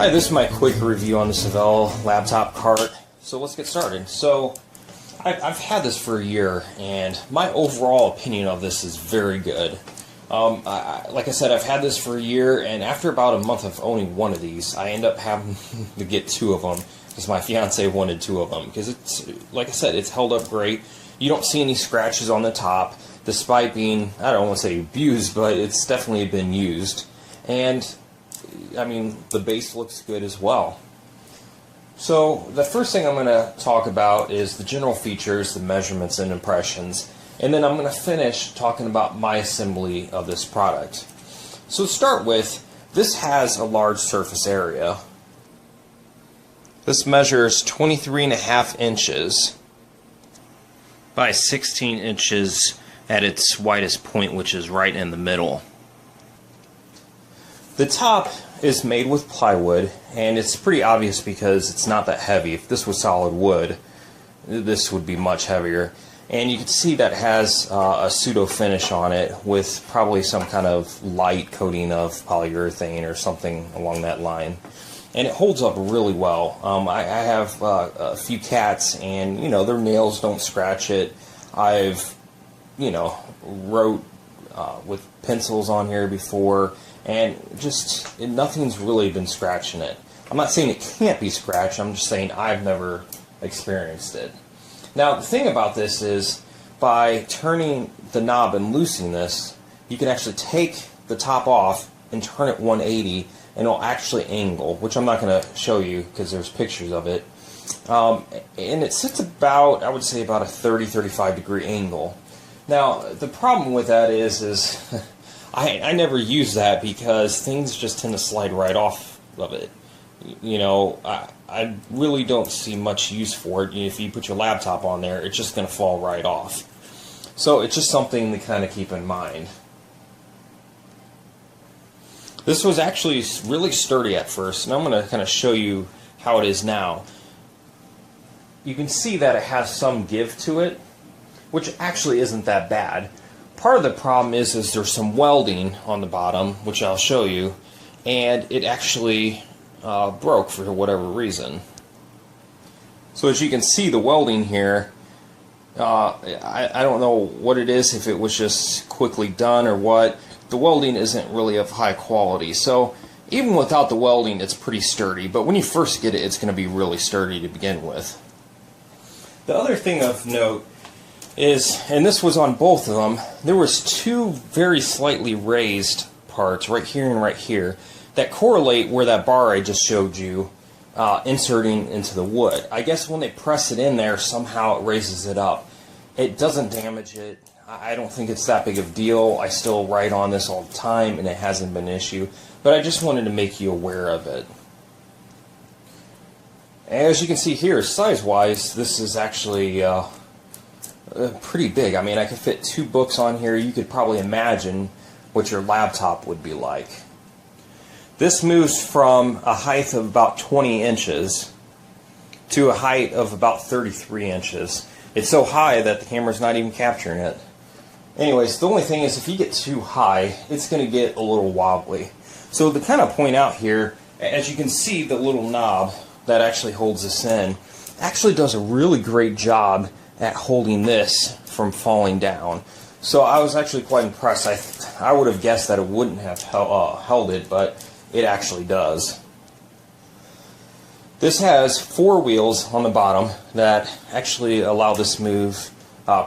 Hi, this is my quick review on the Seville laptop cart. So let's get started. So I've had this for a year, and my overall opinion of this is very good. Like I said, I've had this for a year, and after about a month of owning one of these, I end up having to get two of them because my fiance wanted two of them. Because it's, like I said, it's held up great. You don't see any scratches on the top, despite being, I don't want to say abused, but it's definitely been used. And I mean, the base looks good as well. So the first thing I'm going to talk about is the general features, the measurements and impressions, and then I'm going to finish talking about my assembly of this product. So to start with, this has a large surface area. This measures 23.5 inches by 16 inches at its widest point, which is right in the middle. The top is made with plywood, and it's pretty obvious because it's not that heavy. If this was solid wood, this would be much heavier. And you can see that it has a pseudo finish on it with probably some kind of light coating of polyurethane or something along that line. And it holds up really well. I have a few cats, and their nails don't scratch it. I've wrote with pencils on here before, and just nothing's really been scratching it. I'm not saying it can't be scratched, I'm just saying I've never experienced it. Now the thing about this is, by turning the knob and loosening this, you can actually take the top off and turn it 180, and it'll actually angle, which I'm not going to show you because there's pictures of it. And it sits about, I would say, about a 30-35 degree angle. Now the problem with that is I never use that because things just tend to slide right off of it. I really don't see much use for it. If you put your laptop on there, it's just going to fall right off. So it's just something to kind of keep in mind. This was actually really sturdy at first, and I'm going to kind of show you how it is now. You can see that it has some give to it, which actually isn't that bad. Part of the problem is there's some welding on the bottom, which I'll show you, and it actually broke for whatever reason. So as you can see, the welding here, I don't know what it is, if it was just quickly done or what. The welding isn't really of high quality, so even without the welding, it's pretty sturdy, but when you first get it, it's going to be really sturdy to begin with. The other thing of note is, and this was on both of them, there was two very slightly raised parts right here and right here that correlate where that bar I just showed you inserting into the wood. I guess when they press it in there, somehow it raises it up. It doesn't damage it. I don't think it's that big of a deal. I still write on this all the time, and it hasn't been an issue, but I just wanted to make you aware of it. As you can see here, size-wise, this is actually pretty big. I mean, I could fit 2 books on here. You could probably imagine what your laptop would be like. This moves from a height of about 20 inches to a height of about 33 inches. It's so high that the camera's not even capturing it. Anyways, the only thing is, if you get too high, it's going to get a little wobbly. So to kind of point out here, as you can see, the little knob that actually holds this in actually does a really great job at holding this from falling down. So I was actually quite impressed. I would have guessed that it wouldn't have held it, but it actually does. This has 4 wheels on the bottom that actually allow this to move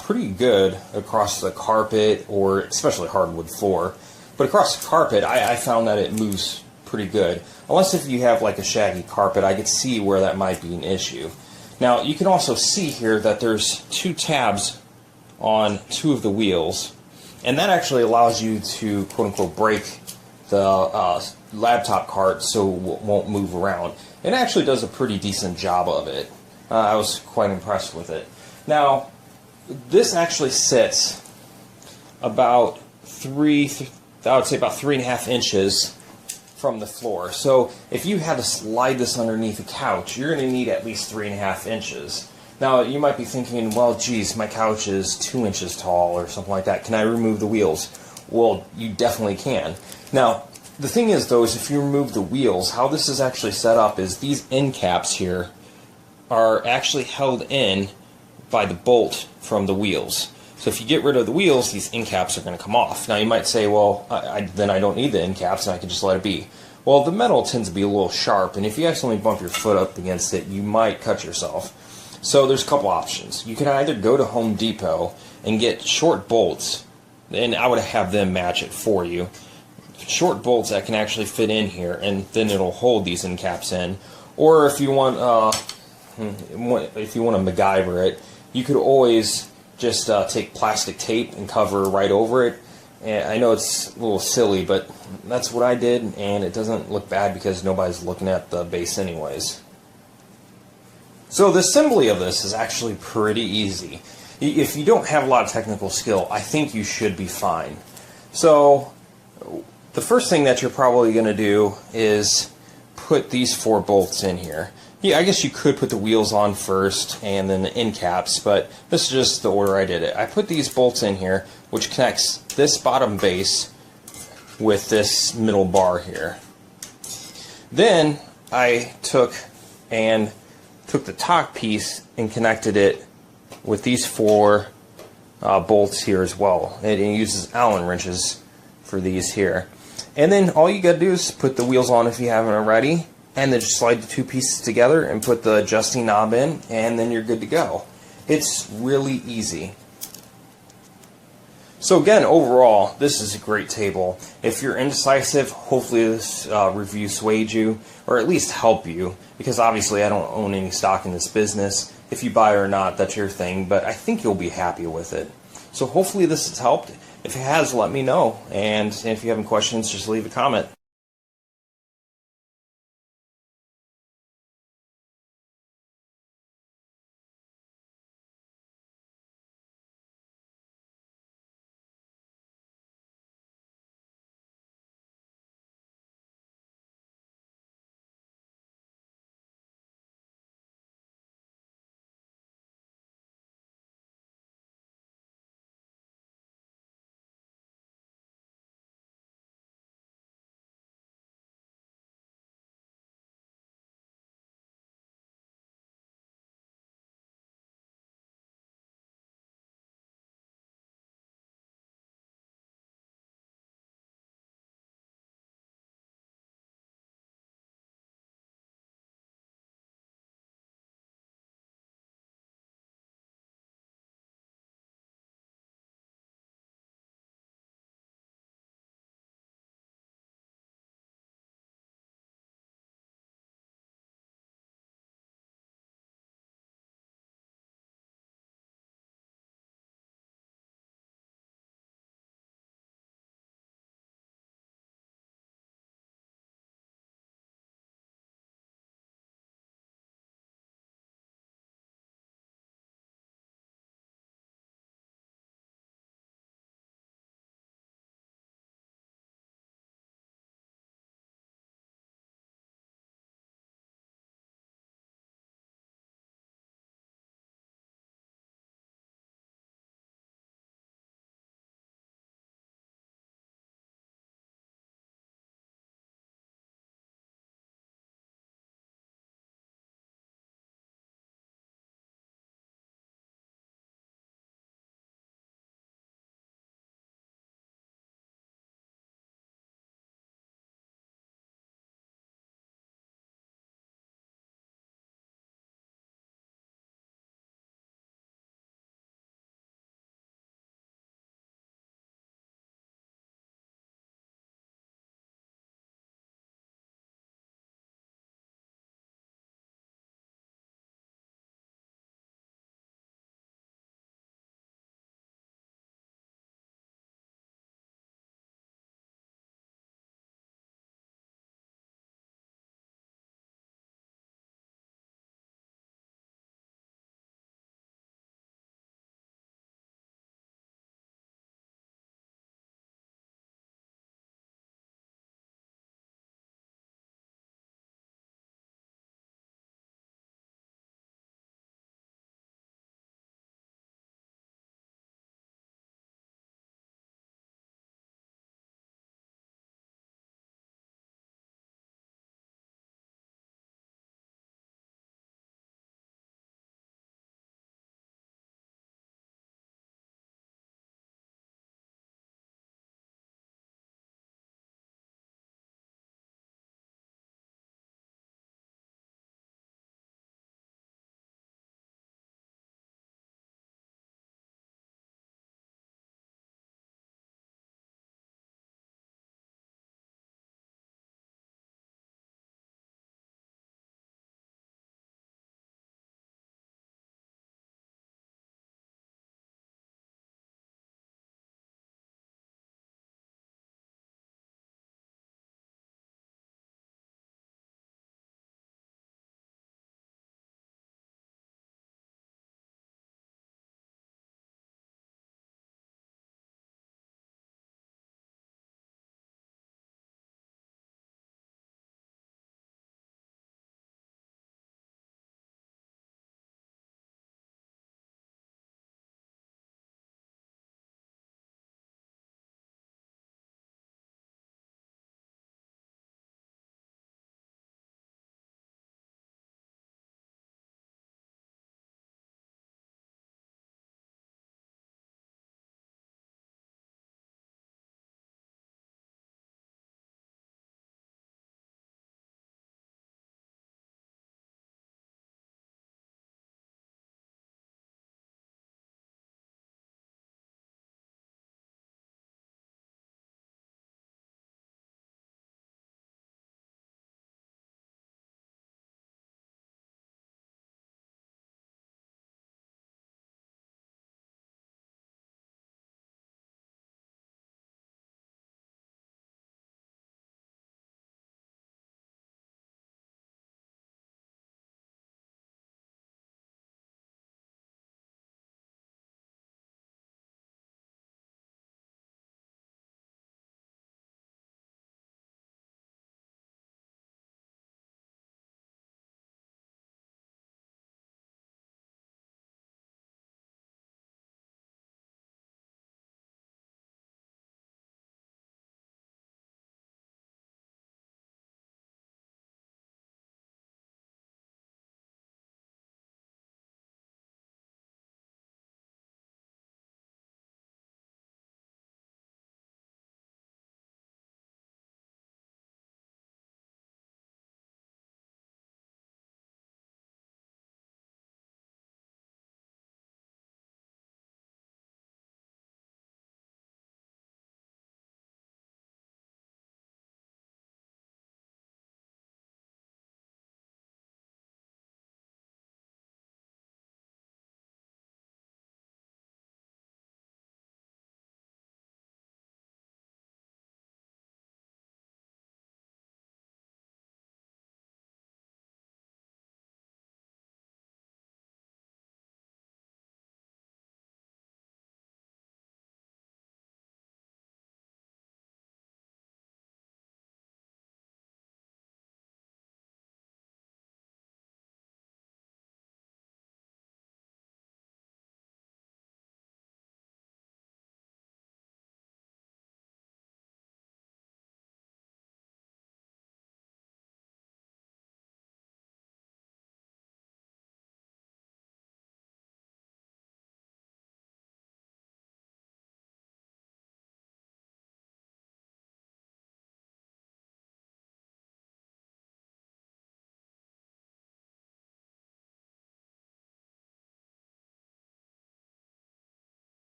pretty good across the carpet, or especially hardwood floor. But across the carpet, I found that it moves pretty good. Unless if you have like a shaggy carpet, I could see where that might be an issue. Now you can also see here that there's 2 tabs on 2 of the wheels, and that actually allows you to quote-unquote break the laptop cart so it won't move around. It actually does a pretty decent job of it. I was quite impressed with it. Now this actually sits about I would say about 3.5 inches from the floor. So if you had to slide this underneath a couch, you're going to need at least 3.5 inches. Now you might be thinking, well, geez, my couch is 2 inches tall or something like that. Can I remove the wheels? Well, you definitely can. Now, The thing is, though, is if you remove the wheels, how this is actually set up is these end caps here are actually held in by the bolt from the wheels. So if you get rid of the wheels, these end caps are going to come off. Now you might say, well, then I don't need the end caps and I can just let it be. Well, the metal tends to be a little sharp, and if you accidentally bump your foot up against it, you might cut yourself. So there's a couple options. You can either go to Home Depot and get short bolts, and I would have them match it for you. Short bolts that can actually fit in here, and then it'll hold these end caps in. Or if you want to MacGyver it, you could always just take plastic tape and cover right over it. And I know it's a little silly, but that's what I did, and it doesn't look bad because nobody's looking at the base anyways. So the assembly of this is actually pretty easy. If you don't have a lot of technical skill, I think you should be fine. So the first thing that you're probably going to do is put these 4 bolts in here. Yeah, I guess you could put the wheels on first and then the end caps, but this is just the order I did it. I put these bolts in here, which connects this bottom base with this middle bar here. Then I took the top piece and connected it with these 4 bolts here as well. It uses Allen wrenches for these here. And then all you gotta do is put the wheels on if you haven't already, and then just slide the 2 pieces together and put the adjusting knob in, and then you're good to go. It's really easy. So again, overall, this is a great table. If you're indecisive, hopefully this review swayed you, or at least help you, because obviously I don't own any stock in this business. If you buy or not, that's your thing, but I think you'll be happy with it. So hopefully this has helped. If it has, let me know, and if you have any questions, just leave a comment.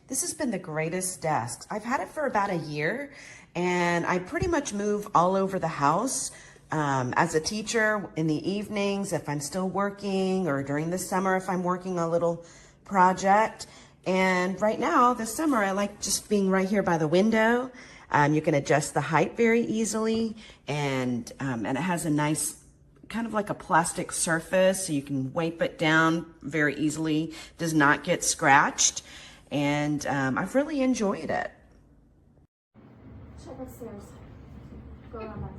This has been the greatest desk. I've had it for about a year, and I pretty much move all over the house. As a teacher, in the evenings, if I'm still working, or during the summer, if I'm working a little project. And right now, this summer, I like just being right here by the window. You can adjust the height very easily, and it has a nice, kind of like a plastic surface, so you can wipe it down very easily. Does not get scratched, and I've really enjoyed it. Check upstairs. Go around that.